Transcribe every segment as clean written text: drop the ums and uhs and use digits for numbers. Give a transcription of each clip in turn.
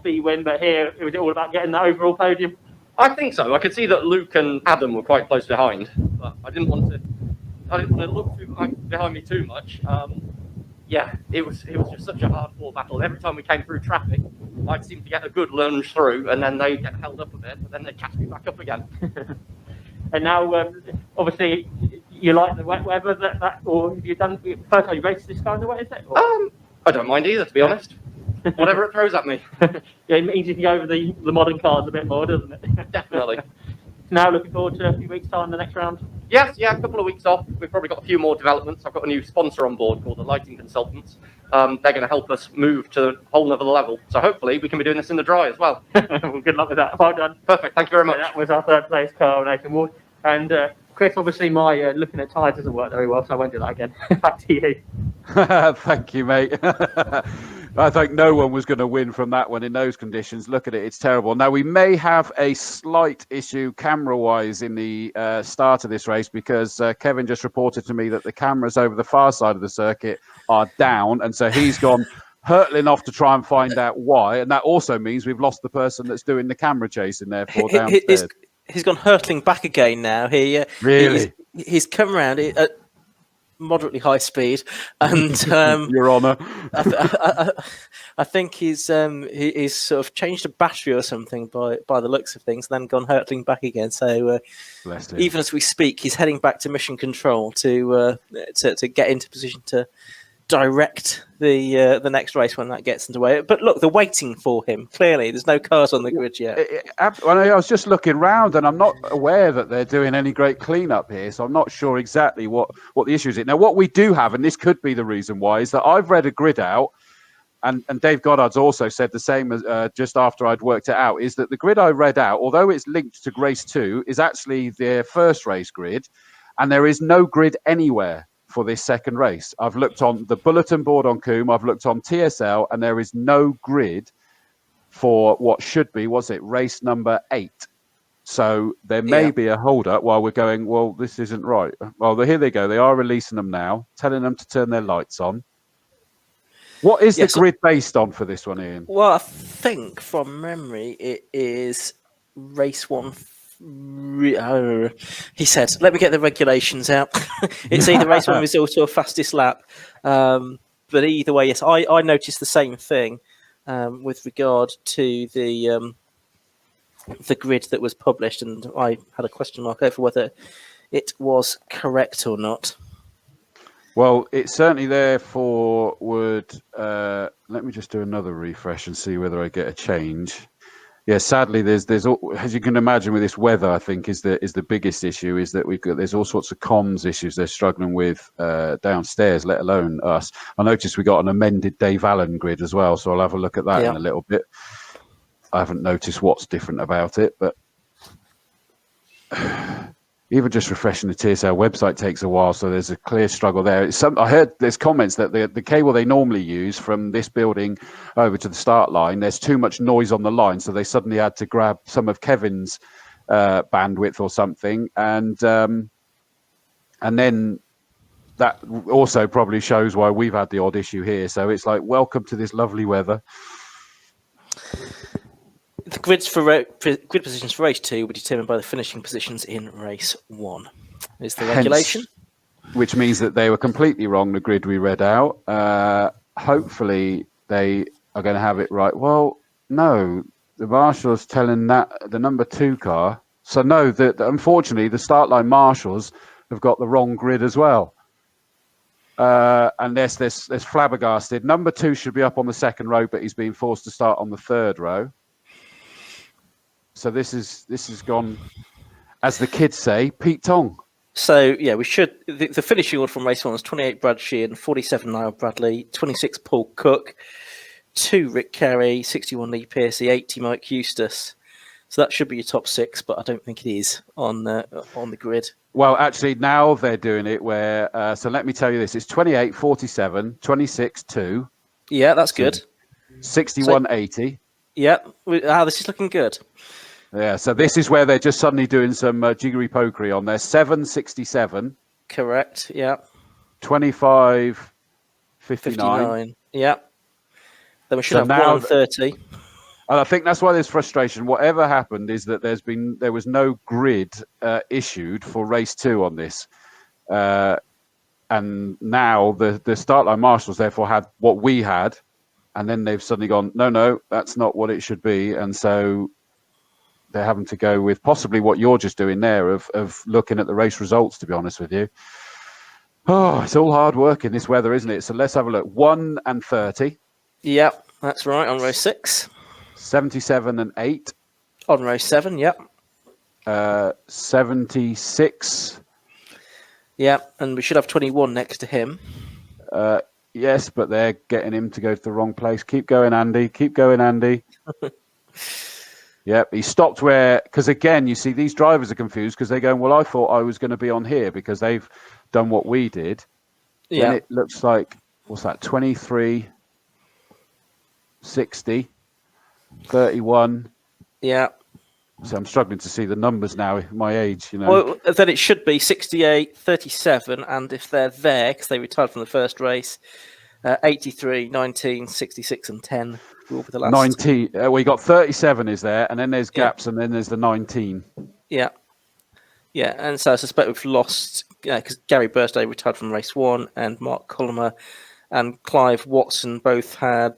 possibly win, but here it was all about getting that overall podium. I think so. I could see that Luke and Adam were quite close behind, but I didn't want to look behind me too much. Yeah, it was just such a hard-fought battle. Every time we came through traffic, I'd seem to get a good lunge through, and then they'd get held up a bit, but then they'd catch me back up again. And now, obviously, you like the wet weather, or have you done first time you raced this kind of wet, is it? Or? I don't mind either, to be honest. Whatever it throws at me. Yeah, it means you can go over the modern cars a bit more, doesn't it? Definitely. Now looking forward to a few weeks' time, the next round. Yes, yeah, a couple of weeks off. We've probably got a few more developments. I've got a new sponsor on board called the Lighting Consultants. They're going to help us move to a whole other level. So hopefully we can be doing this in the dry as well. Well, good luck with that. Well done. Perfect. Thank you very much. That was our third place car, Nathan Ward. And Chris, obviously my looking at tyres doesn't work very well, so I won't do that again. Back to you. Thank you, mate. I think no one was going to win from that one in those conditions. Look at it, it's terrible. Now, we may have a slight issue camera-wise in the start of this race because Kevin just reported to me that the cameras over the far side of the circuit are down, and so he's gone hurtling off to try and find out why, and that also means we've lost the person that's doing the camera chasing, therefore, downstairs. He's gone hurtling back again now. Really? He's come around at moderately high speed, and Your Honour, I think he's sort of changed a battery or something by the looks of things, and then gone hurtling back again. So even as we speak, he's heading back to mission control to get into position to direct the next race when that gets underway. But look, they're waiting for him. Clearly, there's no cars on the grid yet. I was just looking round, and I'm not aware that they're doing any great cleanup here, so I'm not sure exactly what the issue is. Now, what we do have, and this could be the reason why, is that I've read a grid out, and Dave Goddard's also said the same as just after I'd worked it out, is that the grid I read out, although it's linked to race 2, is actually their first race grid, and there is no grid anywhere for this second race. I've looked on the bulletin board on Coombe, I've looked on TSL, and there is no grid for what should be, race number 8. So there may be a hold up while we're going, well, this isn't right. Well, here they go. They are releasing them now, telling them to turn their lights on. What is the grid based on for this one, Ian? Well, I think from memory, it is race 1. He said, let me get the regulations out. It's either race 1 result or fastest lap. But either way, yes, I noticed the same thing with regard to the grid that was published, and I had a question mark over whether it was correct or not. Well, it's certainly therefore would let me just do another refresh and see whether I get a change. Yeah, sadly, there's as you can imagine with this weather, I think is the biggest issue is that there's all sorts of comms issues they're struggling with downstairs, let alone us. I noticed we got an amended Dave Allen grid as well, so I'll have a look at that in a little bit. I haven't noticed what's different about it, but even just refreshing the TSL website takes a while, so there's a clear struggle there. I heard there's comments that the cable they normally use from this building over to the start line, there's too much noise on the line, so they suddenly had to grab some of Kevin's bandwidth or something, and then that also probably shows why we've had the odd issue here. So it's like, welcome to this lovely weather. The grids for grid positions for race 2 were determined by the finishing positions in race 1. Is the regulation? Which means that they were completely wrong, the grid we read out. Hopefully they are going to have it right. Well, no, the marshal's telling that the number 2 car. So no, unfortunately the start line marshals have got the wrong grid as well. And there's flabbergasted. Number 2 should be up on the second row, but he's being forced to start on the third row. So this has gone, as the kids say, Pete Tong. So yeah, we should. The finishing order from race 1 was 28 Brad Sheehan, 47 Niall Bradley, 26 Paul Cook, 2 Rick Carey, 61 Lee Piercey, 80 Mike Eustace. So that should be your top 6, but I don't think it is on the grid. Well, actually, now they're doing it where. So let me tell you this: it's 28, 47, 26, 2. Yeah, that's good. 61, 80. Yeah, this is looking good. Yeah, so this is where they're just suddenly doing some jiggery pokery on there. 767. Correct, yeah. 25, 59. Yeah. Then we should have 130. And I think that's why there's frustration. Whatever happened is that there was no grid issued for race 2 on this. And now the start line marshals therefore had what we had, and then they've suddenly gone, no, that's not what it should be. And so they're having to go with possibly what you're just doing there of looking at the race results, to be honest with you. Oh, it's all hard work in this weather, isn't it? So let's have a look. 1 and 30. Yep, that's right, on race 6. 77 and 8. On race 7, yep. 76. Yeah, and we should have 21 next to him. Yes, but they're getting him to go to the wrong place. Keep going, Andy. Keep going, Andy. Yep, he stopped where... Because, again, you see, these drivers are confused because they're going, well, I thought I was going to be on here because they've done what we did. Yeah. Then it looks like, what's that, 23, 60, 31. Yeah. So I'm struggling to see the numbers now at my age, you know. Well, then it should be 68, 37, and if they're there, because they retired from the first race, 83, 19, 66, and 10 will be the last. 19. Well, you got 37 is there, and then there's gaps, and then there's the 19. Yeah. Yeah, and so I suspect we've lost, because Gary Birthday retired from race 1, and Mark Cullimer and Clive Watson both had...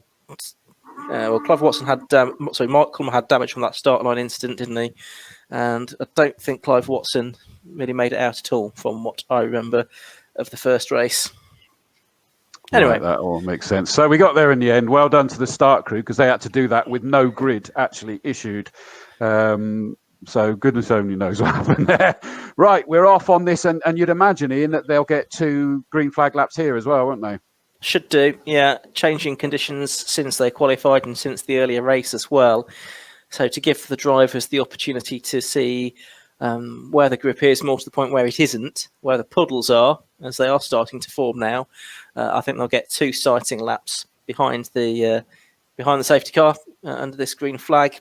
Clive Watson had Mark Coombe had damage from that start line incident, didn't he? And I don't think Clive Watson really made it out at all, from what I remember of the first race. Anyway, right, that all makes sense. So we got there in the end. Well done to the start crew because they had to do that with no grid actually issued. So goodness only knows what happened there. Right, we're off on this, and you'd imagine, Ian, that they'll get 2 green flag laps here as well, won't they? Should do, yeah. Changing conditions since they qualified and since the earlier race as well. So to give the drivers the opportunity to see where the grip is, more to the point where it isn't, where the puddles are, as they are starting to form now. I think they'll get 2 sighting laps behind the safety car under this green flag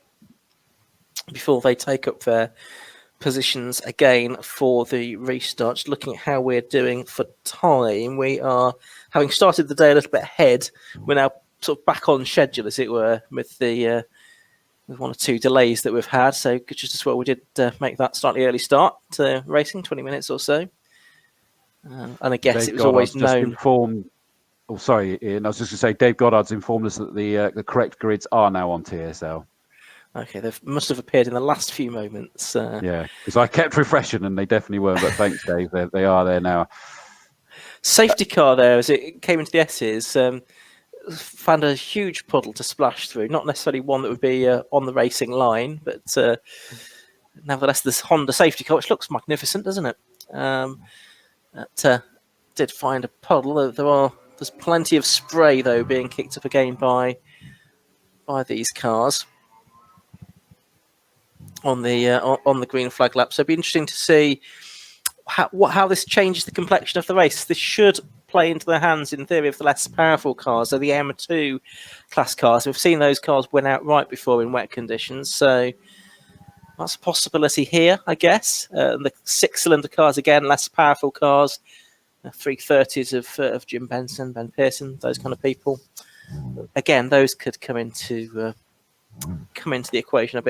before they take up their positions again for the restart. Just looking at how we're doing for time, we are, having started the day a little bit ahead, we're now sort of back on schedule, as it were, with the with 1 or 2 delays that we've had. So just as well we did make that slightly early start to racing, 20 minutes or so. And I guess it was always known. Oh, sorry, Ian. I was just going to say, Dave Goddard's informed us that the correct grids are now on TSL. Okay, they must have appeared in the last few moments. Yeah, because I kept refreshing and they definitely weren't. But thanks, Dave. They are there now. Safety car there, as it came into the S's, found a huge puddle to splash through. Not necessarily one that would be on the racing line, but nevertheless, this Honda safety car, which looks magnificent, doesn't it? Did find a puddle. There's plenty of spray though being kicked up again by these cars on the green flag lap. So it'd be interesting to see how this changes the complexion of the race. This should play into the hands, in theory, of the less powerful cars, so the M2 class cars. We've seen those cars win outright before in wet conditions, so that's a possibility here, I guess. The 6-cylinder cars, again, less powerful cars. 330s of Jim Benson, Ben Pearson, those kind of people. Again, those could come into the equation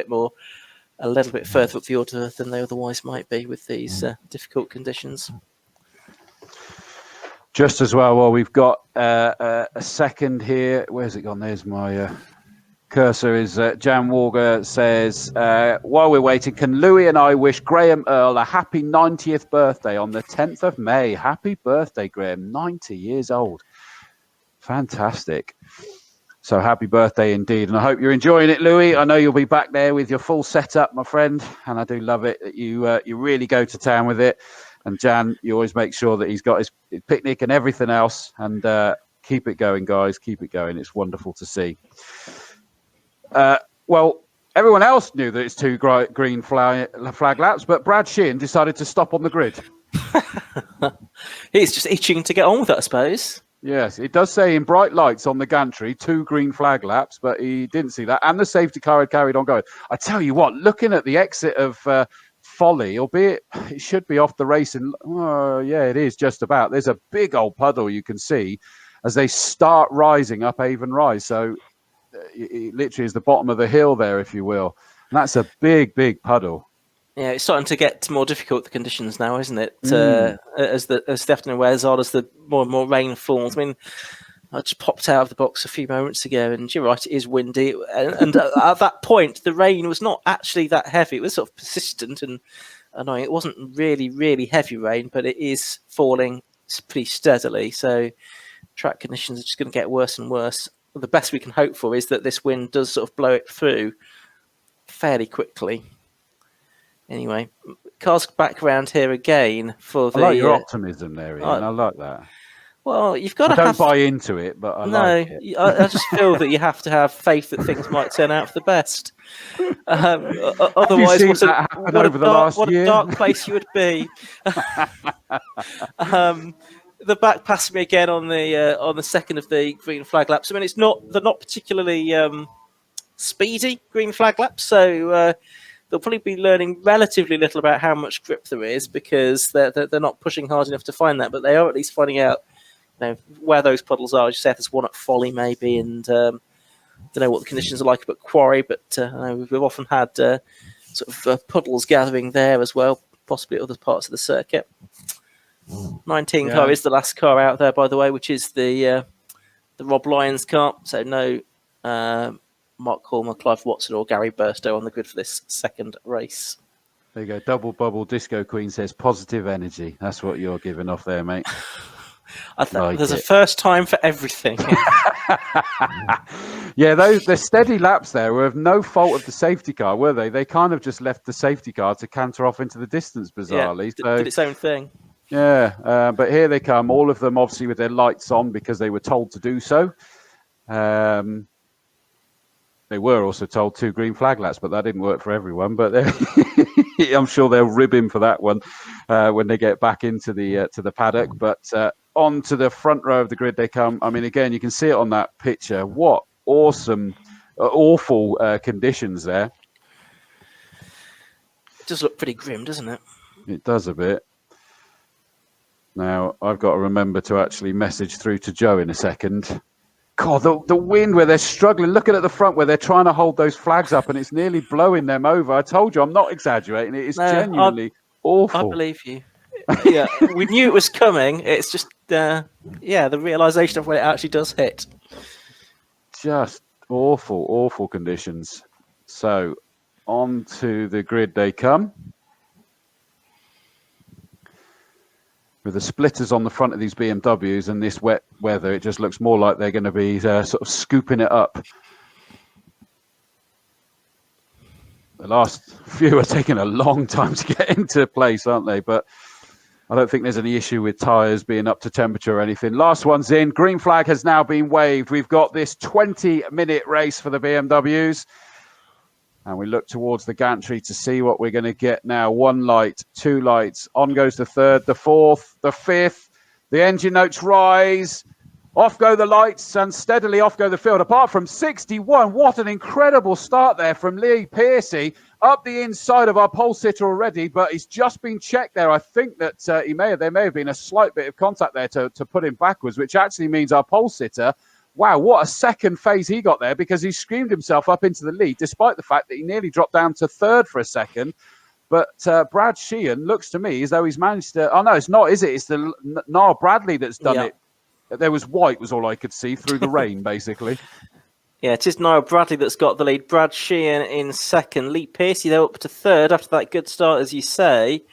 a little bit further up the order than they otherwise might be with these difficult conditions. Just as well, we've got a second here. Where's it gone? There's my cursor. Is Jan Walger says, while we're waiting, can Louis and I wish Graham Earl a happy 90th birthday on the 10th of May? Happy birthday, Graham. 90 years old. Fantastic. So happy birthday indeed. And I hope you're enjoying it, Louis. I know you'll be back there with your full setup, my friend. And I do love it that you really go to town with it. And Jan, you always make sure that he's got his picnic and everything else. And keep it going, guys. Keep it going. It's wonderful to see. Well, everyone else knew that it's 2 green flag laps, but Brad Sheehan decided to stop on the grid. He's just itching to get on with it, I suppose. Yes, it does say in bright lights on the gantry, 2 green flag laps, but he didn't see that. And the safety car had carried on going. I tell you what, looking at the exit of Folly, albeit it should be off the race. And yeah, it is just about. There's a big old puddle you can see as they start rising up Avon Rise. So it literally is the bottom of the hill there, if you will. And that's a big, big puddle. Yeah, it's starting to get more difficult, the conditions now, isn't it? As the afternoon wears on, as the more and more rain falls. I mean, I just popped out of the box a few moments ago, and you're right, it is windy. And at that point, the rain was not actually that heavy. It was sort of persistent and annoying. It wasn't really, really heavy rain, but it is falling pretty steadily. So track conditions are just going to get worse and worse. The best we can hope for is that this wind does sort of blow it through fairly quickly. Anyway, cars back around here again for the... I like your optimism there, Ian. I like that. Well, you've got to don't buy into it, but I like it. I just feel that you have to have faith that things might turn out for the best. Otherwise, what a dark place you would be. The back passed me again on the second of the green flag laps. I mean, they're not particularly speedy green flag laps, so they'll probably be learning relatively little about how much grip there is because they're not pushing hard enough to find that, but they are at least finding out where those puddles are. As you say, there's one at Folly maybe, and don't know what the conditions are like at Quarry, but we've often had sort of puddles gathering there as well, possibly other parts of the circuit. 19 car is the last car out there, by the way, which is the Rob Lyons car. So no Mark Cormer, Clive Watson or Gary Burstow on the grid for this second race. There you go. Double Bubble Disco Queen says positive energy. That's what you're giving off there, mate. There's a first time for everything. Yeah, the steady laps there were of no fault of the safety car, were they? They kind of just left the safety car to canter off into the distance, bizarrely. Yeah, did its own thing. Yeah, but here they come, all of them obviously with their lights on because they were told to do so. They were also told 2 green flag laps, but that didn't work for everyone. But I'm sure they'll rib him for that one when they get back into the paddock. But on to the front row of the grid they come. I mean, again, you can see it on that picture. What awesome, awful conditions there. It does look pretty grim, doesn't it? It does a bit. Now, I've got to remember to actually message through to Joe in a second. God, the wind where they're struggling. Look at the front where they're trying to hold those flags up and it's nearly blowing them over. I told you, I'm not exaggerating. It is genuinely awful. I believe you. Yeah, we knew it was coming. It's just, the realisation of when it actually does hit. Just awful, awful conditions. So, on to the grid they come. With the splitters on the front of these BMWs and this wet weather, it just looks more like they're going to be sort of scooping it up. The last few are taking a long time to get into place, aren't they? But I don't think there's any issue with tyres being up to temperature or anything. Last one's in. Green flag has now been waved. We've got this 20-minute race for the BMWs. And we look towards the gantry to see what we're going to get now. 1 light, 2 lights. On goes the 3rd, the 4th, the 5th. The engine notes rise. Off go the lights and steadily off go the field. Apart from 61, what an incredible start there from Lee Piercey. Up the inside of our pole sitter already, but he's just been checked there. I think that there may have been a slight bit of contact there to put him backwards, which actually means our pole sitter... Wow, what a second phase he got there because he screamed himself up into the lead despite the fact that he nearly dropped down to 3rd for a second. But Brad Sheehan looks to me as though he's managed to... Oh, no, it's not, is it? It's the Niall Bradley that's done it. There was white was all I could see through the rain, basically. Yeah, it is Niall Bradley that's got the lead. Brad Sheehan in 2nd. Lee Piercey, they're up to 3rd after that good start, as you say.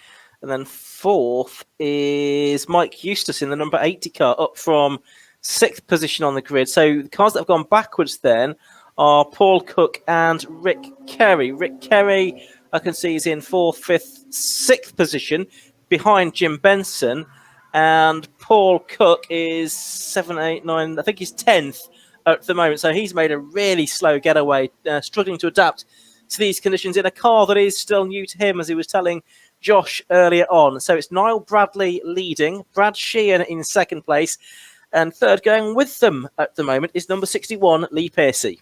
And then 4th is Mike Eustace in the number 80 car, up from 6th position on the grid. So the cars that have gone backwards then are Paul Cook and Rick Kerry. Rick Kerry, I can see, is in 4th, 5th, 6th position behind Jim Benson. And Paul Cook is 7, 8, 9, I think he's 10th at the moment. So he's made a really slow getaway, struggling to adapt to these conditions in a car that is still new to him, as he was telling Josh earlier on. So it's Niall Bradley leading, Brad Sheehan in 2nd place. And 3rd going with them at the moment is number 61, Lee Piercey.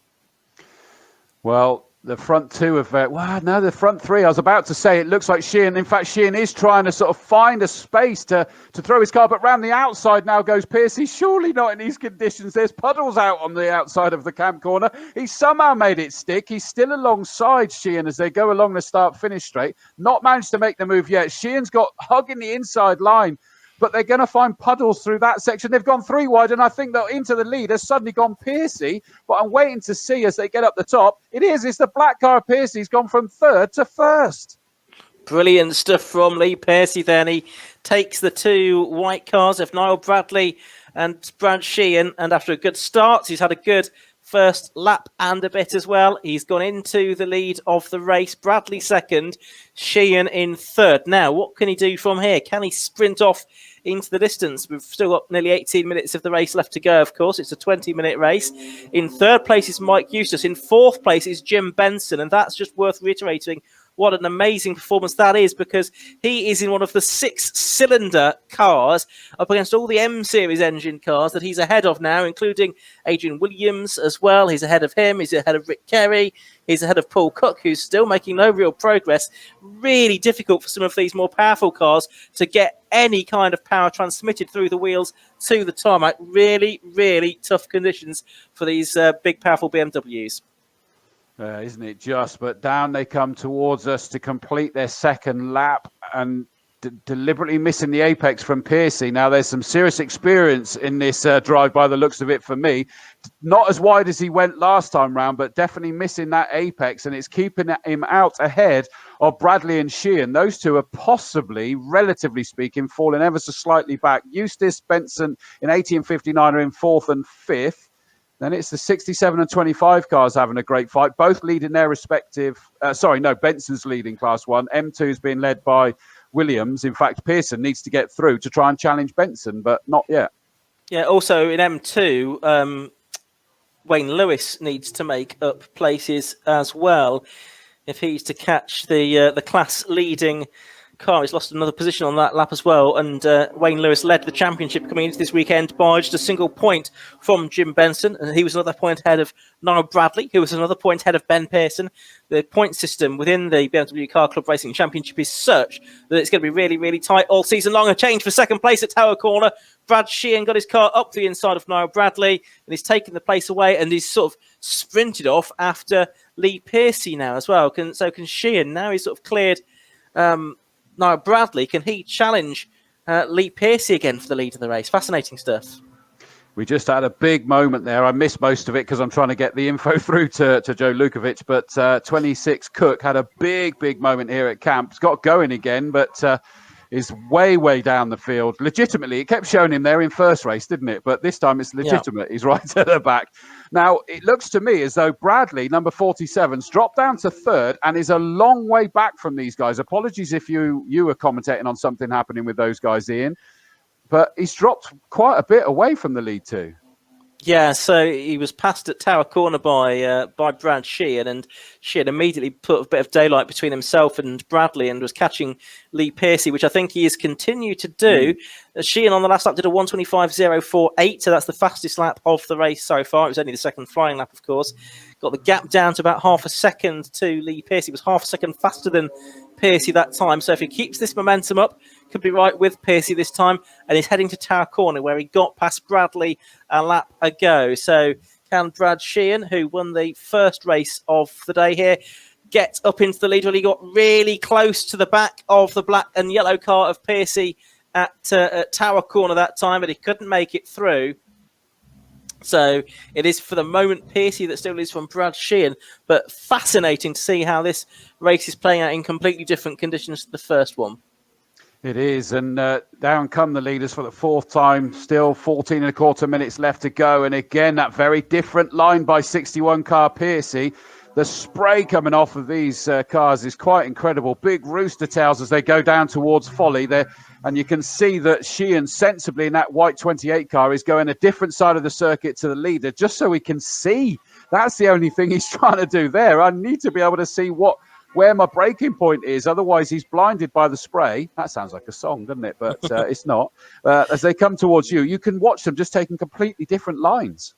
Well, the front two of the front three. I was about to say it looks like Sheehan. In fact, Sheehan is trying to sort of find a space to throw his car, but round the outside now goes Piercey. Surely not in these conditions. There's puddles out on the outside of the camp corner. He somehow made it stick. He's still alongside Sheehan as they go along the start-finish straight. Not managed to make the move yet. Sheehan's got hugging the inside line, but they're going to find puddles through that section. They've gone 3 wide, and I think that into the lead has suddenly gone Piercey. But I'm waiting to see as they get up the top. It's the black car of Piercey. He's gone from 3rd to 1st. Brilliant stuff from Lee Piercey then. He takes the 2 white cars of Niall Bradley and Brad Sheehan, and after a good start, he's had a good first lap and a bit as well. He's gone into the lead of the race. Bradley 2nd, Sheehan in 3rd. Now, what can he do from here? Can he sprint off into the distance? We've still got nearly 18 minutes of the race left to go, of course. It's a 20-minute race. In 3rd place is Mike Eustace. In 4th place is Jim Benson, and that's just worth reiterating what an amazing performance that is, because he is in one of the 6-cylinder cars up against all the M-Series engine cars that he's ahead of now, including Adrian Williams as well. He's ahead of him. He's ahead of Rick Kerry. He's ahead of Paul Cook, who's still making no real progress. Really difficult for some of these more powerful cars to get any kind of power transmitted through the wheels to the tarmac. Really, really tough conditions for these big, powerful BMWs. Isn't it just? But down they come towards us to complete their 2nd lap, and deliberately missing the apex from Piercey. Now, there's some serious experience in this drive by the looks of it for me. Not as wide as he went last time round, but definitely missing that apex, and it's keeping him out ahead of Bradley and Sheehan. Those two are possibly, relatively speaking, falling ever so slightly back. Eustace, Benson in 80 and 59 are in 4th and 5th. Then it's the 67 and 25 cars having a great fight, both leading their respective... Benson's leading Class 1. M2's being led by Williams. In fact, Pearson needs to get through to try and challenge Benson, but not yet. Yeah, also in M2, Wayne Lewis needs to make up places as well if he's to catch the class-leading car. He's lost another position on that lap as well, and Wayne Lewis led the championship coming into this weekend by just a single point from Jim Benson, and he was another point ahead of Niall Bradley, who was another point ahead of Ben Pearson. The point system within the BMW Car Club Racing Championship is such that it's going to be really, really tight all season long. A change for 2nd place at Tower Corner. Brad Sheehan got his car up the inside of Niall Bradley, and he's taken the place away, and he's sort of sprinted off after Lee Piercey now as well. Can Sheehan, now he's sort of cleared Niall Bradley, can he challenge Lee Piercey again for the lead of the race? Fascinating stuff. We just had a big moment there. I missed most of it because I'm trying to get the info through to Joe Lukovic, but 26 Cook had a big moment here at camp. He's got going again, but is way down the field. Legitimately, it kept showing him there in first race, didn't it? But this time it's legitimate. Yeah. He's right at the back. Now, it looks to me as though Bradley, number 47's dropped down to 3rd and is a long way back from these guys. Apologies if you were commentating on something happening with those guys, Ian. But he's dropped quite a bit away from the lead too. Yeah, so he was passed at Tower Corner by Brad Sheehan, and Sheehan immediately put a bit of daylight between himself and Bradley and was catching Lee Piercey, which I think he has continued to do. Sheehan on the last lap did a 1:25.048, so that's the fastest lap of the race so far. It was only the 2nd flying lap, of course. Got the gap down to about half a second to Lee Piercey. It was half a second faster than Piercey that time. So if he keeps this momentum up, could be right with Piercey this time, and he's heading to Tower Corner where he got past Bradley a lap ago. So can Brad Sheehan, who won the first race of the day here, get up into the lead? Well, he got really close to the back of the black and yellow car of Piercey at Tower Corner that time, but he couldn't make it through. So it is for the moment Piercey that still leads from Brad Sheehan, but fascinating to see how this race is playing out in completely different conditions to the first one. It is, and down come the leaders for the 4th time. Still 14 and a quarter minutes left to go, and again that very different line by 61 car Piercey. The spray coming off of these cars is quite incredible. Big rooster tails as they go down towards Folly there, and you can see that Sheehan sensibly in that white 28 car is going a different side of the circuit to the leader, just so he can see. That's the only thing he's trying to do there. I need to be able to see where my braking point is. Otherwise, he's blinded by the spray. That sounds like a song, doesn't it? But it's not. As they come towards you, you can watch them just taking completely different lines.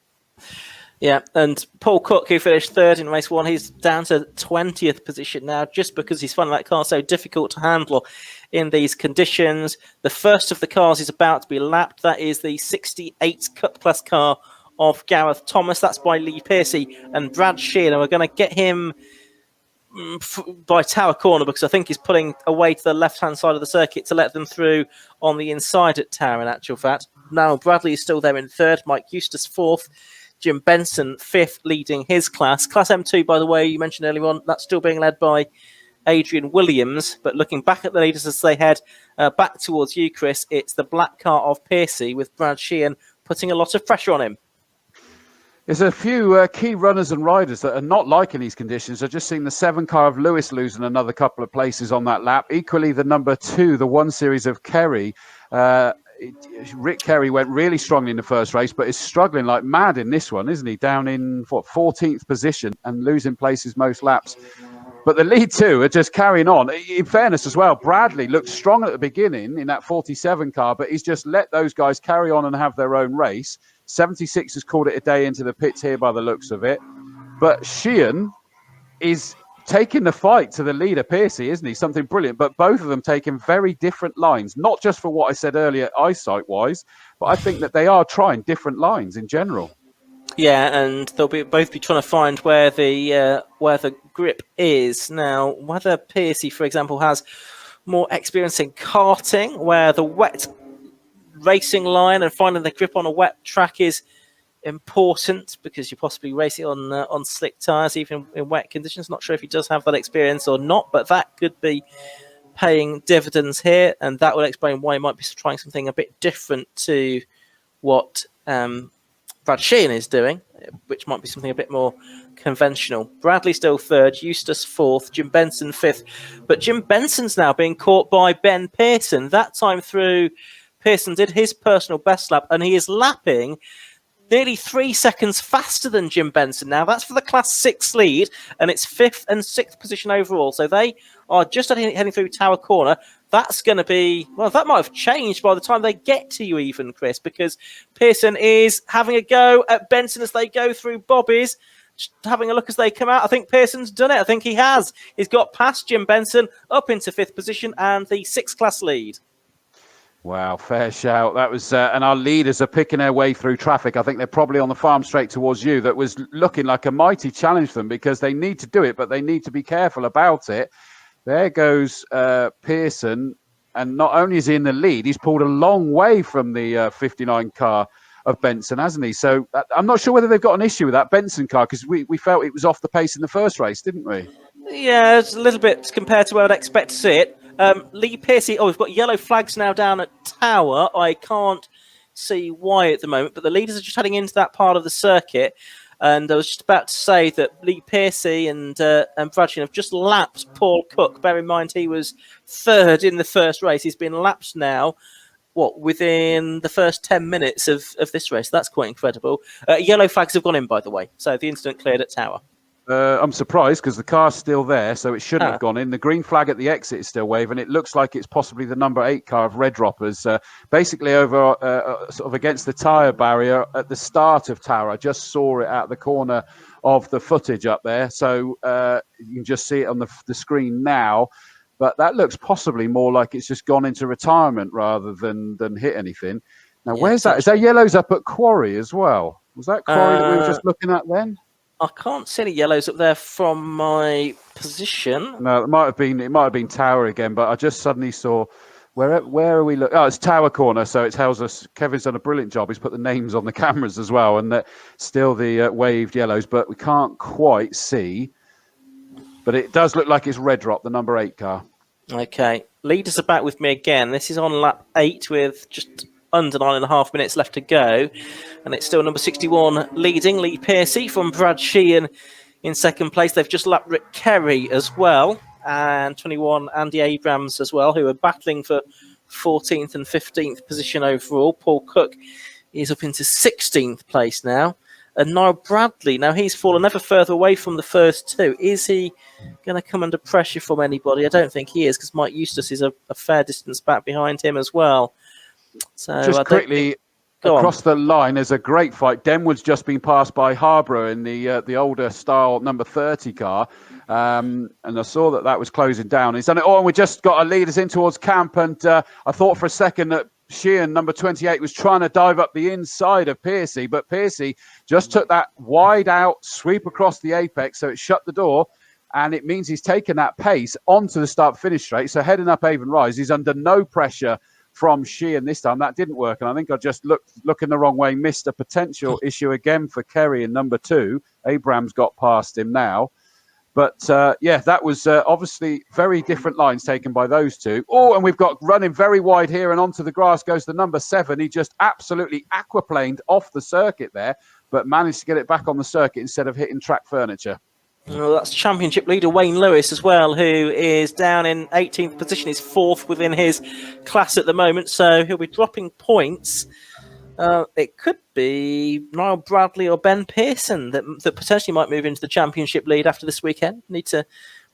Yeah, and Paul Cook, who finished third in race 1, he's down to 20th position now, just because he's finding that car so difficult to handle in these conditions. The first of the cars is about to be lapped. That is the 68 Cup Class car of Gareth Thomas. That's by Lee Piercey and Brad Sheehan. And we're going to get him by Tower Corner, because I think he's pulling away to the left-hand side of the circuit to let them through on the inside at Tower, in actual fact. Now Bradley is still there in third, Mike Eustace fourth, Jim Benson fifth, leading his class. Class M2, by the way, you mentioned earlier on, that's still being led by Adrian Williams. But looking back at the leaders as they head back towards you, Chris, it's the black car of Piercey with Brad Sheehan putting a lot of pressure on him. There's a few key runners and riders that are not liking these conditions. I've just seen the 7 car of Lewis losing another couple of places on that lap. Equally, the number 2, the 1 series of Kerry. Rick Kerry went really strongly in the first race, but is struggling like mad in this one, isn't he? Down in 14th position and losing places most laps. But the lead 2 are just carrying on. In fairness as well, Bradley looked strong at the beginning in that 47 car, but he's just let those guys carry on and have their own race. 76 has called it a day into the pits here by the looks of it. But Sheehan is taking the fight to the leader, Piercey, isn't he? Something brilliant. But both of them taking very different lines, not just for what I said earlier, eyesight-wise, but I think that they are trying different lines in general. Yeah, and they'll both be trying to find where the grip is. Now, whether Piercey, for example, has more experience in karting, where the wet racing line and finding the grip on a wet track is important, because you're possibly racing on slick tyres, even in wet conditions. Not sure if he does have that experience or not, but that could be paying dividends here, and that would explain why he might be trying something a bit different to what Brad Sheehan is doing, which might be something a bit more conventional. Bradley still third, Eustace fourth, Jim Benson fifth, but Jim Benson's now being caught by Ben Pearson. That time through, Pearson did his personal best lap, and he is lapping nearly 3 seconds faster than Jim Benson now. That's for the Class 6 lead, and it's 5th and 6th position overall. So they are just heading through Tower Corner. That's going to be, well, that might have changed by the time they get to you even, Chris, because Pearson is having a go at Benson as they go through Bobby's. Just having a look as they come out. I think Pearson's done it. I think he has. He's got past Jim Benson, up into 5th position and the 6th class lead. Wow, fair shout. That was, and our leaders are picking their way through traffic. I think they're probably on the farm straight towards you. That was looking like a mighty challenge for them, because they need to do it, but they need to be careful about it. There goes Pearson, and not only is he in the lead, he's pulled a long way from the 59 car of Benson, hasn't he? So I'm not sure whether they've got an issue with that Benson car, because we felt it was off the pace in the first race, didn't we? Yeah, it's a little bit compared to where I'd expect to see it. Lee Piercey, we've got yellow flags now down at Tower. I can't see why at the moment, but the leaders are just heading into that part of the circuit. And I was just about to say that Lee Piercey and Brad Sheehan have just lapped Paul Cook. Bear in mind, he was third in the first race. He's been lapped now, within the first 10 minutes of this race. That's quite incredible. Yellow flags have gone in, by the way. So the incident cleared at Tower. I'm surprised, because the car's still there, so it shouldn't have gone in. The green flag at the exit is still waving. It looks like it's possibly the number 8 car of Red Droppers, basically over sort of against the tyre barrier at the start of Tower. I just saw it at the corner of the footage up there, so you can just see it on the screen now. But that looks possibly more like it's just gone into retirement rather than hit anything. Now, where's that? Is that yellows up at Quarry as well? Was that Quarry that we were just looking at then? I can't see any yellows up there from my position. No, it might have been Tower again, but I just suddenly saw where are we looking? Oh, it's Tower Corner, so it tells us Kevin's done a brilliant job. He's put the names on the cameras as well, and still the waved yellows, but we can't quite see. But it does look like it's Red Drop, the number 8 car. Okay, leaders are back with me again. This is on lap 8 with just under 9.5 minutes left to go, and it's still number 61 leading, Lee Piercey from Brad Sheehan in second place. They've just lapped Rick Kerry as well, and 21 Andy Abrams as well, who are battling for 14th and 15th position overall. Paul Cook is up into 16th place now, and Niall Bradley, now he's fallen ever further away from the first two. Is he going to come under pressure from anybody? I don't think he is, because Mike Eustace is a fair distance back behind him as well. So just quickly, across the line, there's a great fight. Denwood's just been passed by Harborough in the older style number 30 car. And I saw that was closing down. He's done it all, and we just got our leaders in towards camp. And I thought for a second that Sheehan, number 28, was trying to dive up the inside of Piercey, but Piercey just took that wide out sweep across the apex, so it shut the door, and it means he's taken that pace onto the start-finish straight. So heading up Avon Rise, he's under no pressure from Sheehan this time. That didn't work, and I think I just looking the wrong way, missed a potential issue again for Kerry in number 2. Abraham's got past him now. But, that was obviously very different lines taken by those two. Oh, and we've got running very wide here, and onto the grass goes the number 7. He just absolutely aquaplaned off the circuit there, but managed to get it back on the circuit instead of hitting track furniture. Well, that's championship leader Wayne Lewis as well, who is down in 18th position. He's 4th within his class at the moment, so he'll be dropping points. It could be Niall Bradley or Ben Pearson that potentially might move into the championship lead after this weekend. Need to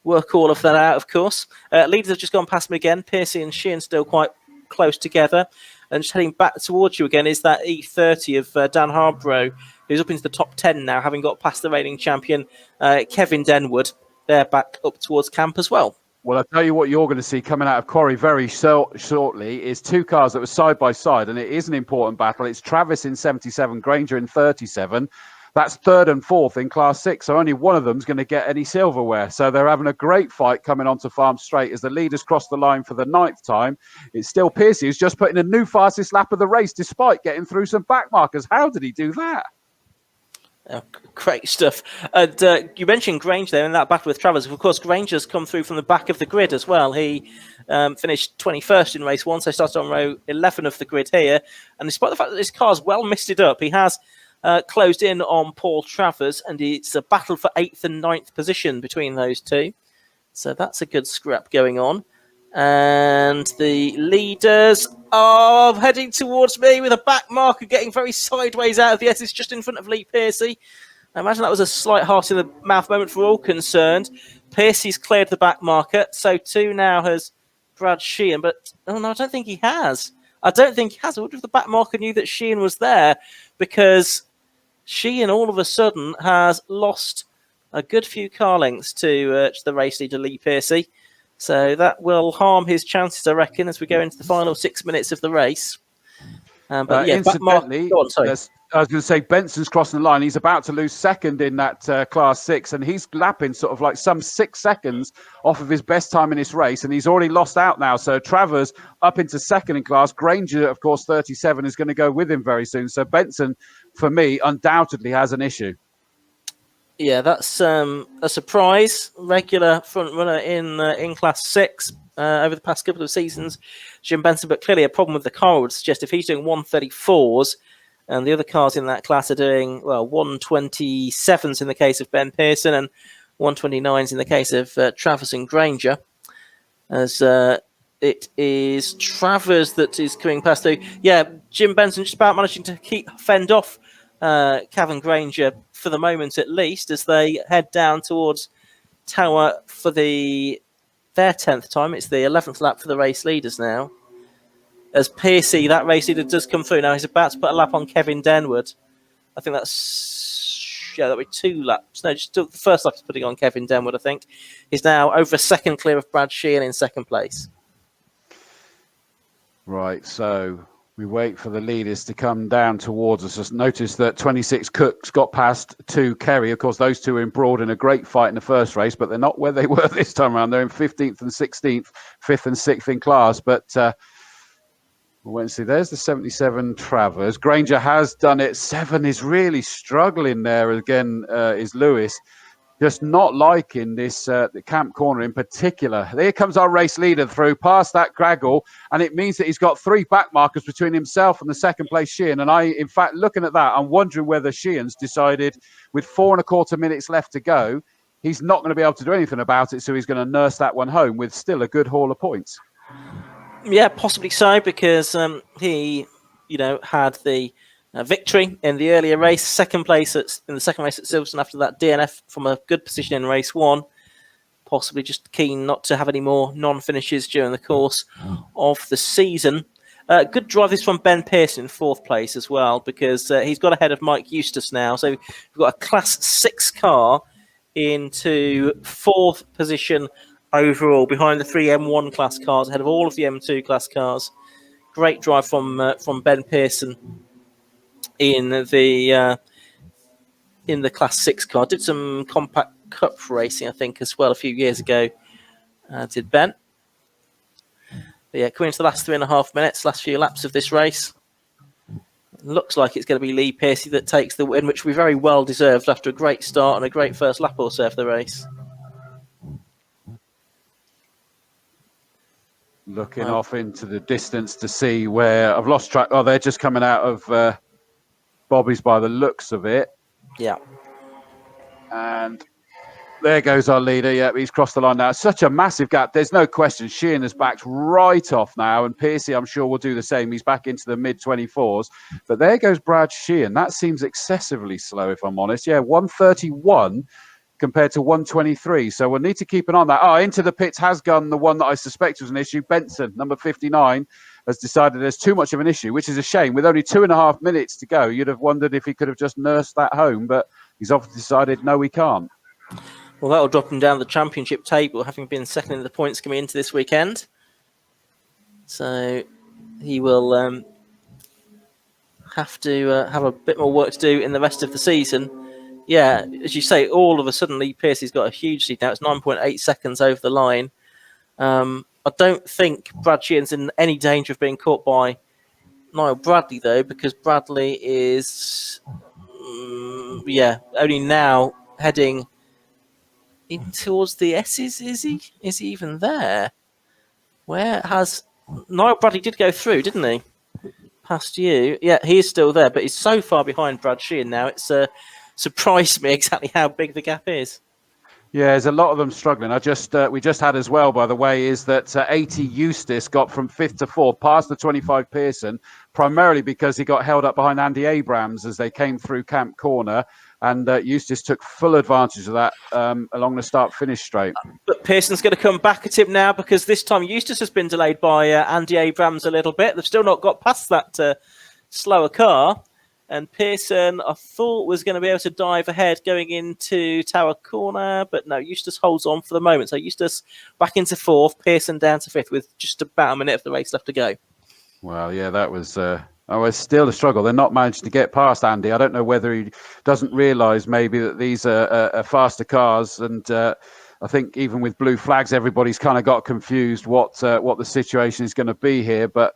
work all of that out, of course. Leaders have just gone past me again. Piercey and Sheehan still quite close together. And just heading back towards you again is that E30 of Dan Harborough, who's up into the top 10 now, having got past the reigning champion, Kevin Denwood. They're back up towards camp as well. Well, I'll tell you what you're going to see coming out of Quarry very shortly is 2 cars that were side by side, and it is an important battle. It's Travis in 77, Granger in 37. That's 3rd and 4th in Class 6, so only one of them's going to get any silverware. So they're having a great fight coming onto Farm Straight as the leaders cross the line for the 9th time. It's still Piercey who's just putting a new fastest lap of the race despite getting through some back markers. How did he do that? Oh, great stuff. And you mentioned Granger there in that battle with Travers. Of course, Granger's come through from the back of the grid as well. He finished 21st in race 1, so started on row 11 of the grid here. And despite the fact that this car's well misted up, he has closed in on Paul Travers, and it's a battle for 8th and 9th position between those two. So that's a good scrap going on. And the leaders are heading towards me with a back marker getting very sideways out of the S. It's just in front of Lee Piercey. I imagine that was a slight heart in the mouth moment for all concerned. Piercey's cleared the back marker. So too now has Brad Sheehan. But, oh no, I don't think he has. I wonder if the back marker knew that Sheehan was there, because Sheehan all of a sudden has lost a good few car lengths to the race leader Lee Piercey. So that will harm his chances, I reckon, as we go into the final 6 minutes of the race. But yeah, incidentally, I was going to say Benson's crossing the line. He's about to lose 2nd in that Class 6, and he's lapping sort of like some 6 seconds off of his best time in this race, and he's already lost out now. So Travers up into 2nd in class. Granger, of course, 37, is going to go with him very soon. So Benson, for me, undoubtedly has an issue. Yeah, that's a surprise. Regular front runner in Class 6 over the past couple of seasons, Jim Benson, but clearly a problem with the car would suggest if he's doing 134s and the other cars in that class are doing, 127s in the case of Ben Pearson and 129s in the case of Travers and Granger, as it is Travers that is coming past through. Yeah, Jim Benson just about managing to fend off Cavan Granger for the moment at least, as they head down towards Tower for their 10th time. It's the 11th lap for the race leaders now, as Piercey, that race leader, does come through now. He's about to put a lap on Kevin Denwood. I think that'll be 2 laps. No, just the first lap is putting on Kevin Denwood, I think. He's now over a second clear of Brad Sheehan in 2nd place. Right, so we wait for the leaders to come down towards us. Just notice that 26 Cooks got past 2 Kerry. Of course, those two were embroiled in a great fight in the first race, but they're not where they were this time around. They're in 15th and 16th, 5th and 6th in class. But we'll wait and see. There's the 77 Travers. Granger has done it. 7 is really struggling there again, is Lewis. Just not liking this the camp corner in particular. Here comes our race leader through past that Graggle, and it means that he's got 3 back markers between himself and the 2nd place Sheehan. And in fact, looking at that, I'm wondering whether Sheehan's decided with 4 1/4 minutes left to go, he's not going to be able to do anything about it, so he's going to nurse that one home with still a good haul of points. Yeah, possibly so, because he, had the victory in the earlier race, second place in the second race at Silverstone after that DNF from a good position in race 1. Possibly just keen not to have any more non-finishes during the course of the season. Good drive this from Ben Pearson in 4th place as well, because he's got ahead of Mike Eustace now. So we've got a Class 6 car into 4th position overall, behind the 3 M1 class cars, ahead of all of the M2 class cars. Great drive from Ben Pearson in the Class 6 car. Did some compact cup racing, I think, as well a few years ago. Did Ben. But yeah, coming into the last 3.5 minutes, last few laps of this race. Looks like it's going to be Lee Piercey that takes the win, which will be very well deserved after a great start and a great first lap or so for the race. Looking off into the distance to see where I've lost track. Oh, they're just coming out of Bobby's by the looks of it. Yeah. And there goes our leader. Yeah, he's crossed the line now. Such a massive gap. There's no question. Sheehan has backed right off now. And Piercey, I'm sure, will do the same. He's back into the mid-24s. But there goes Brad Sheehan. That seems excessively slow, if I'm honest. Yeah, 131 compared to 123. So we'll need to keep an eye on that. Oh, into the pits has gone the one that I suspect was an issue. Benson, number 59, has decided there's too much of an issue, which is a shame. With only 2.5 minutes to go, you'd have wondered if he could have just nursed that home. But he's obviously decided, no, we can't. Well, that'll drop him down the championship table, having been second in the points coming into this weekend. So he will have to have a bit more work to do in the rest of the season. Yeah, as you say, all of a sudden, Lee Piercey's got a huge lead now. It's 9.8 seconds over the line. I don't think Brad Sheehan's in any danger of being caught by Niall Bradley, though, because Bradley is, only now heading in towards the S's, is he? Is he even there? Where has... Niall Bradley did go through, didn't he? Past you. Yeah, he is still there, but he's so far behind Brad Sheehan now. It's surprised me exactly how big the gap is. Yeah, there's a lot of them struggling. We just had as well, by the way, is that 80 Eustace got from 5th to 4th, past the 25 Pearson, primarily because he got held up behind Andy Abrams as they came through Camp Corner. And Eustace took full advantage of that along the start-finish straight. But Pearson's going to come back at him now, because this time Eustace has been delayed by Andy Abrams a little bit. They've still not got past that slower car. And Pearson, I thought, was going to be able to dive ahead going into Tower Corner. But no, Eustace holds on for the moment. So Eustace back into 4th, Pearson down to 5th with just about a minute of the race left to go. Well, yeah, that was... it's still a struggle. They're not managed to get past Andy. I don't know whether he doesn't realise maybe that these are faster cars. And I think even with blue flags, everybody's kind of got confused what the situation is going to be here. But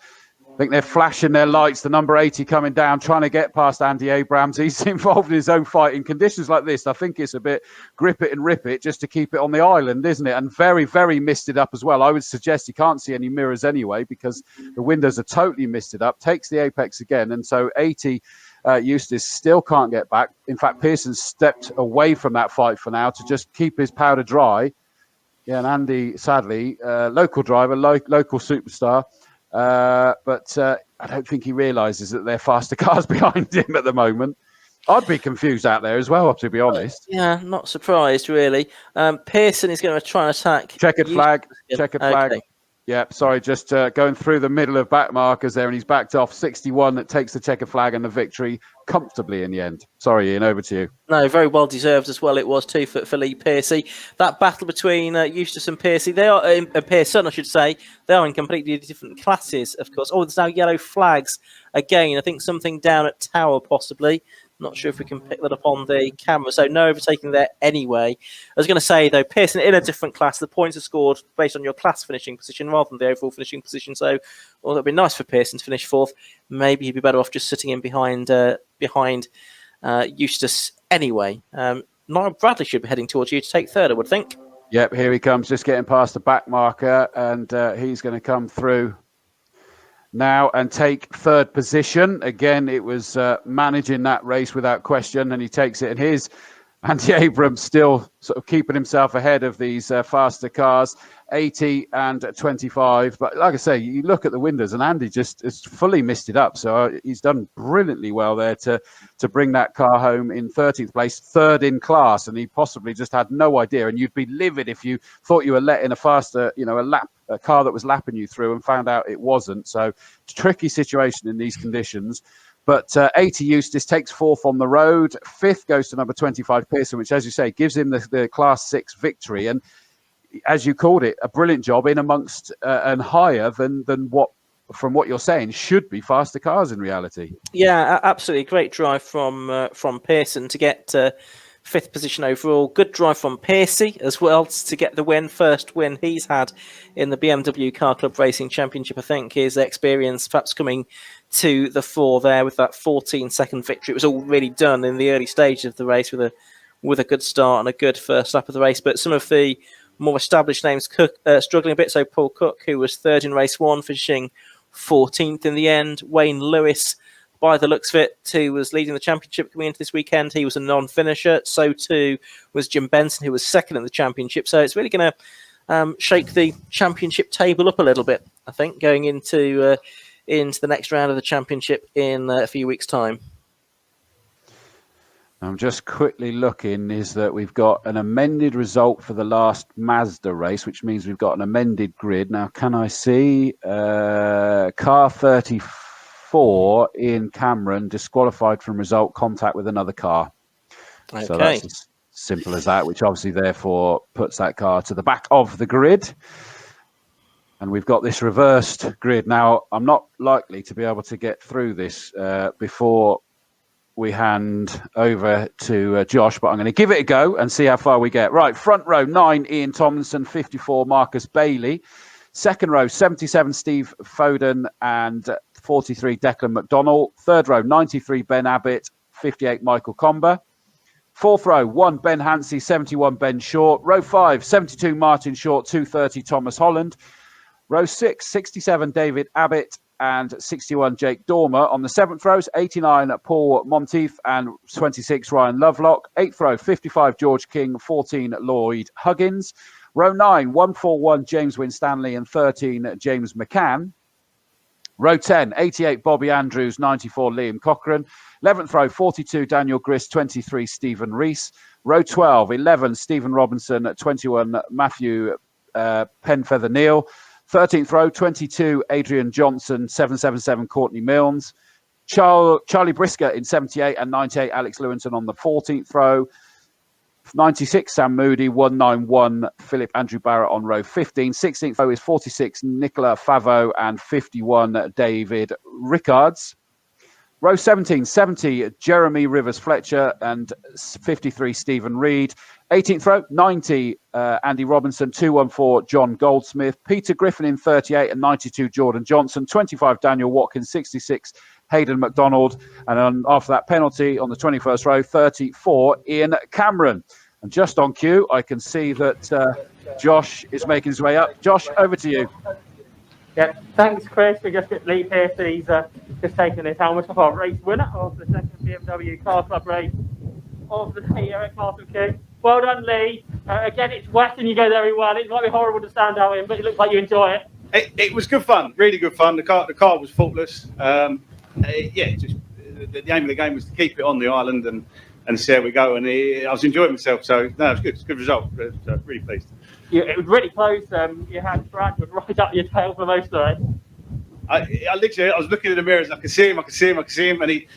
I think they're flashing their lights. The number 80 coming down, trying to get past Andy Abrams. He's involved in his own fight. In conditions like this, I think it's a bit grip it and rip it just to keep it on the island, isn't it? And very, very misted up as well. I would suggest you can't see any mirrors anyway, because the windows are totally misted up. Takes the apex again. And so 80 Eustace still can't get back. In fact, Pearson stepped away from that fight for now to just keep his powder dry. Yeah, and Andy, sadly, local driver, local superstar. But I don't think he realises that they're faster cars behind him at the moment. I'd be confused out there as well, to be honest. Yeah, not surprised, really. Pearson is going to try and attack. Checkered flag. Yeah, sorry, just going through the middle of back markers there, and he's backed off 61 that takes the checkered flag and the victory comfortably in the end. Sorry, Ian, over to you. No, very well deserved as well. It was too for Lee Piercey. That battle between Eustace and Piercey, Pearson, I should say, they are in completely different classes, of course. Oh, there's now yellow flags again. I think something down at Tower, possibly. Not sure if we can pick that up on the camera. So no overtaking there anyway. I was going to say, though, Pearson in a different class. The points are scored based on your class finishing position rather than the overall finishing position. So, well, that'd be nice for Pearson to finish 4th. Maybe he'd be better off just sitting in behind Eustace anyway. Niall Bradley should be heading towards you to take 3rd, I would think. Yep, here he comes, just getting past the back marker, and he's going to come through now and take 3rd position. Again, it was managing that race without question, and he takes it. And here's Andy Abrams still sort of keeping himself ahead of these faster cars, 80 and 25. But like I say, you look at the windows and Andy just has fully missed it up. So he's done brilliantly well there to bring that car home in 13th place, third in class. And he possibly just had no idea. And you'd be livid if you thought you were letting a faster, a car that was lapping you through and found out it wasn't. So tricky situation in these conditions. But 80 Eustace takes fourth on the road. Fifth goes to number 25 Pearson, which, as you say, gives him the Class 6 victory. And as you called it, a brilliant job in amongst and higher than what, from what you're saying, should be faster cars in reality. Yeah, absolutely. Great drive from Pearson to get fifth position overall. Good drive from Piercey as well to get the win. First win he's had in the BMW Car Club Racing Championship. I think his experience perhaps coming to the fore there with that 14-second victory. It was all really done in the early stages of the race with a good start and a good first lap of the race. But some of the more established names struggling a bit. So Paul Cook, who was third in race one, finishing 14th in the end. Wayne Lewis, by the looks of it, who was leading the championship coming into this weekend, he was a non-finisher. So too was Jim Benson, who was second in the championship. So it's really going to shake the championship table up a little bit, I think, going into the next round of the championship in a few weeks' time. I'm just quickly looking, is that we've got an amended result for the last Mazda race, which means we've got an amended grid. Now, can I see car 34 in Cameron disqualified from result, contact with another car? Okay. So that's as simple as that, which obviously therefore puts that car to the back of the grid. And we've got this reversed grid. Now, I'm not likely to be able to get through this before we hand over to Josh, but I'm going to give it a go and see how far we get. Right, front row, 9, Ian Tomlinson, 54, Marcus Bailey. Second row, 77, Steve Foden, and 43, Declan McDonnell. Third row, 93, Ben Abbott, 58, Michael Comber. Fourth row, 1, Ben Hansey, 71, Ben Short. Row 5, 72, Martin Short, 230, Thomas Holland. Row 6, 67, David Abbott, and 61, Jake Dormer. On the seventh rows, 89, Paul Monteith, and 26, Ryan Lovelock. Eighth row, 55, George King, 14, Lloyd Huggins. Row 9, 141, James Winstanley, and 13, James McCann. Row 10, 88, Bobby Andrews, 94, Liam Cochran. 11th row, 42, Daniel Grist, 23, Stephen Rees. Row 12, 11, Stephen Robinson, 21, Matthew Penfeather Neal. 13th row, 22, Adrian Johnson, 777, Courtney Milnes. Charlie Brisker in 78 and 98, Alex Lewinson on the 14th row. 96, Sam Moody, 191, Philip Andrew Barrett on row 15. 16th row is 46, Nicola Favo, and 51, David Rickards. Row 17, 70, Jeremy Rivers Fletcher, and 53, Stephen Reed. 18th row, 90, Andy Robinson, 214, John Goldsmith. Peter Griffin in 38 and 92, Jordan Johnson. 25, Daniel Watkins, 66, Hayden McDonald. And after that penalty on the 21st row, 34, Ian Cameron. And just on cue, I can see that Josh is making his way up. Josh, over to you. Yeah, thanks, Chris. We just get Lee Piercey's just taking his helmet off, our race winner of the second BMW Car Club race of the day here at Castle King. Well done, Lee. Again, it's wet and you go very well. It might be horrible to stand out in, but it looks like you enjoy it. It was good fun, really good fun. The car was faultless. Just the aim of the game was to keep it on the island and see how we go. And I was enjoying myself, so no, it was good. It's a good result. So really pleased. It was really close. You had Bradford right up your tail for most of it. I was looking in the mirrors and I could see him, and he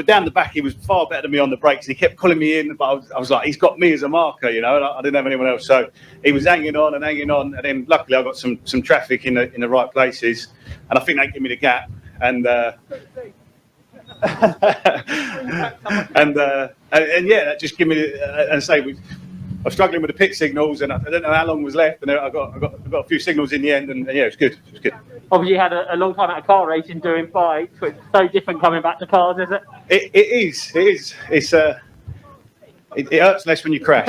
down the back, he was far better than me on the brakes. He kept calling me in, but I was like, he's got me as a marker, you know, and I didn't have anyone else. So he was hanging on, and then luckily I got some traffic in the right places, and I think they gave me the gap, and that just gave me and say I was struggling with the pit signals, and I don't know how long was left, and I got a few signals in the end, and yeah, it was good. It was good. Obviously, you had a long time out of car racing doing bikes, which is so different coming back to cars, is it? It is. It's It hurts less when you crash.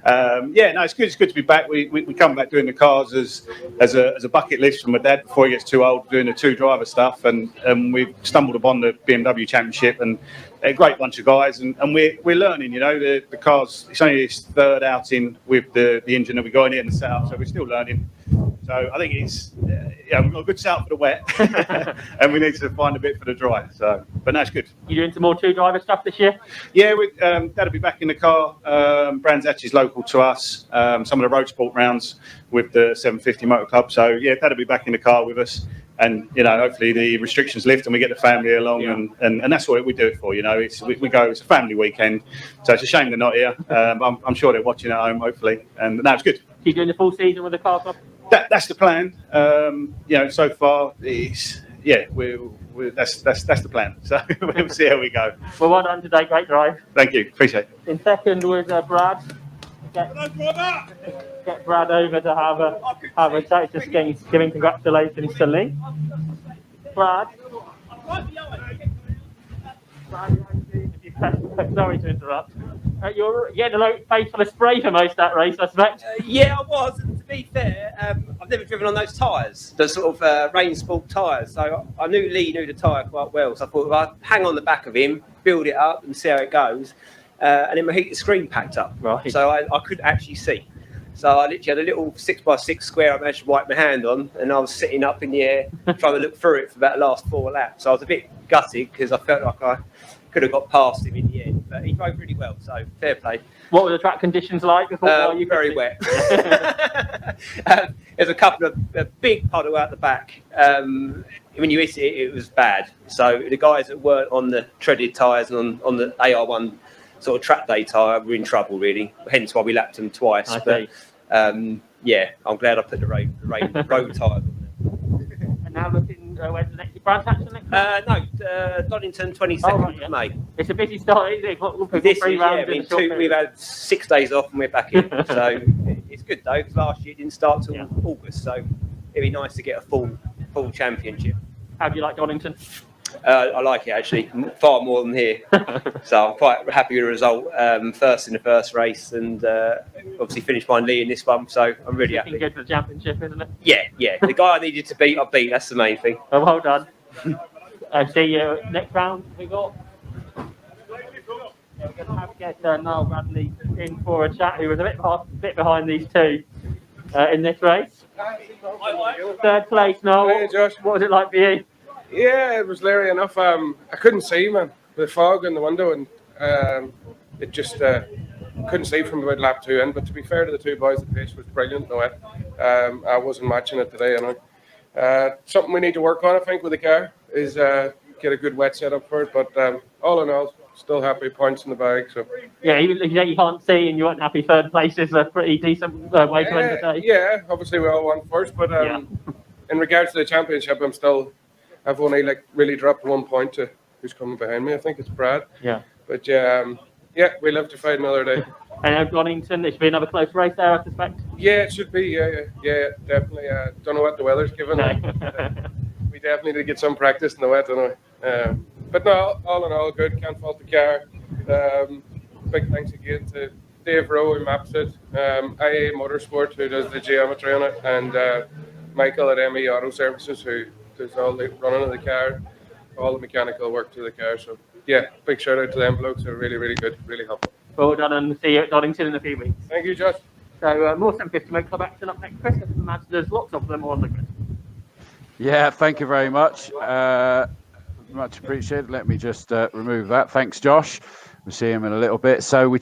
Yeah, no, it's good. It's good to be back. We come back doing the cars as a bucket list from my dad before he gets too old, doing the 2-driver stuff, and we've stumbled upon the BMW Championship, and a great bunch of guys, and we're learning. You know, the cars. It's only his third outing with the engine that we got in it and the setup, so we're still learning. So I think it's we've got a good setup for the wet, and we need to find a bit for the dry. So, but no, it's good. You doing some more 2-driver stuff this year? Yeah, Dad'll be back in the car. Brands Hatch is local to us. Some of the road sport rounds with the 750 Motor Club. So yeah, Dad'll be back in the car with us. And you know, hopefully the restrictions lift and we get the family along, and that's what we do it for. You know, we go. It's a family weekend, so it's a shame they're not here. I'm sure they're watching at home, hopefully. And no, it's good. You doing the full season with the car club? That's the plan. You know, so far it's that's the plan. So we'll see how we go. Well, well done today. Great drive. Thank you. Appreciate it. In second was Brad. Get Brad over to have a chat. Just giving congratulations to Lee. Brad. Sorry to interrupt. You're getting a face full of spray for most of that race, I suspect. Yeah, I was. And to be fair, I've never driven on those tyres, the sort of rain sport tyres. So I knew Lee knew the tyre quite well. So I thought, well, I'd hang on the back of him, build it up, and see how it goes. And then my heated screen packed up, right. So I couldn't actually see. So I literally had a little 6x6 square I managed to wipe my hand on, and I was sitting up in the air trying to look through it for about the last 4 laps. So I was a bit gutted because I felt like I could have got past him in the end, but he drove really well, so fair play. What were the track conditions like before? Very wet. There's a couple of big puddle out the back. When you hit it, it was bad. So the guys that weren't on the treaded tyres and on the AR1 sort of track day tyre were in trouble, really. Hence why we lapped them twice. But yeah, I'm glad I put the road tyres on there. And now looking, where's the next Brands Hatch next? No, Donington 22nd of May. It's a busy start, isn't it? This is, yeah, we've had 6 days off and we're back in. So it's good though, because last year it didn't start till August. So it'd be nice to get a full championship. How do you like Donington? I like it actually, far more than here. So I'm quite happy with the result. First in the first race, and obviously finished behind Lee in this one. So I'm really happy. Good for the championship, isn't it? Yeah. The guy I needed to beat, I beat. That's the main thing. Oh, well done. See you next round. We got. We're going to have to get Niall Bradley in for a chat. Who was a bit behind these two in this race. Third place, Niall. Hey, Josh. What was it like for you? Yeah, it was leery enough. I couldn't see, man. The fog in the window, and it just couldn't see from about lap 2 in. But to be fair to the two boys, the pace was brilliant. No way. I wasn't matching it today, something we need to work on, I think, with the car is get a good wet setup for it. But all in all, still happy, points in the bag. So yeah, even if you can't see and you weren't happy, third place is a pretty decent way to end the day. Yeah, obviously we all won first, but in regards to the championship, I've only really dropped 1 point to who's coming behind me. I think it's Brad. Yeah. But we live to fight another day. And Donington, it should be another close race there, I suspect. Yeah, it should be. Yeah, definitely. Don't know what the weather's giving. No. We definitely need to get some practice in the wet, don't we? But no, all in all, good. Can't fault the car. Big thanks again to Dave Rowe who maps it, IA Motorsport who does the geometry on it, and Michael at ME Auto Services who does all the running of the car, all the mechanical work to the car. So yeah, big shout out to them blokes. They're really, really good, really helpful. Well done, and see you at Donington in a few weeks. Thank you, Josh. So more 750 Motor Club action up next, Chris. Imagine there's lots of them on the grid. Yeah, thank you very much. Much appreciated. Let me just remove that. Thanks, Josh. We'll see him in a little bit. So we